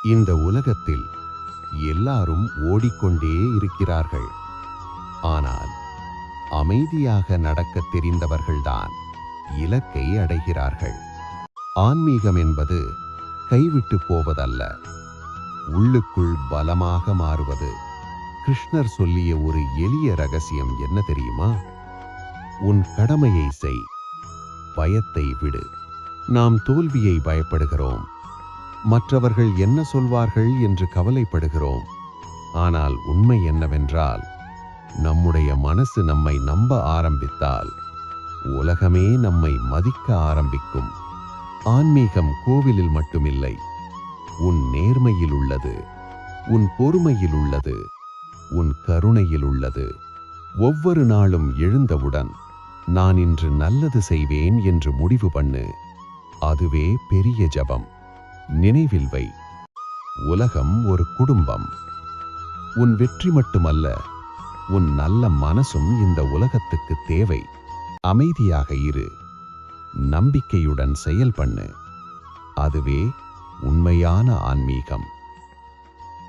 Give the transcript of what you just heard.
இந்த உலகத்தில் எல்லாரும் ஓடிக்கொண்டே இருக்கிறார்கள். ஆனால் அமைதியாக நடக்கத் தெரிந்தவர்கள்தான் இலக்கை அடைகிறார்கள். ஆன்மீகம் என்பது கைவிட்டு போவதல்ல, உள்ளுக்குள் பலமாக மாறுவது. கிருஷ்ணர் சொல்லிய ஒரு எளிய ரகசியம் என்ன தெரியுமா? உன் கடமையை செய், பயத்தை விடு. நாம் தோல்வியை பயப்படுகிறோம், மற்றவர்கள் என்ன சொல்வார்கள் என்று கவலைப்படுகிறோம். ஆனால் உண்மை என்னவென்றால், நம்முடைய மனசு நம்மை நம்ப ஆரம்பித்தால் உலகமே நம்மை மதிக்க ஆரம்பிக்கும். ஆன்மீகம் கோவிலில் மட்டுமில்லை, உன் நேர்மையில் உள்ளது, உன் பொறுமையில் உள்ளது, உன் கருணையில் உள்ளது. ஒவ்வொரு நாளும் எழுந்தவுடன் நான் இன்று நல்லது செய்வேன் என்று முடிவு பண்ணு. அதுவே பெரிய ஜபம். நினைவில் வை, உலகம் ஒரு குடும்பம். உன் வெற்றி மட்டுமல்ல, உன் நல்ல மனசும் இந்த உலகத்துக்கு தேவை. அமைதியாக இரு, நம்பிக்கையுடன் செயல் பண்ணு. அதுவே உண்மையான ஆன்மீகம்.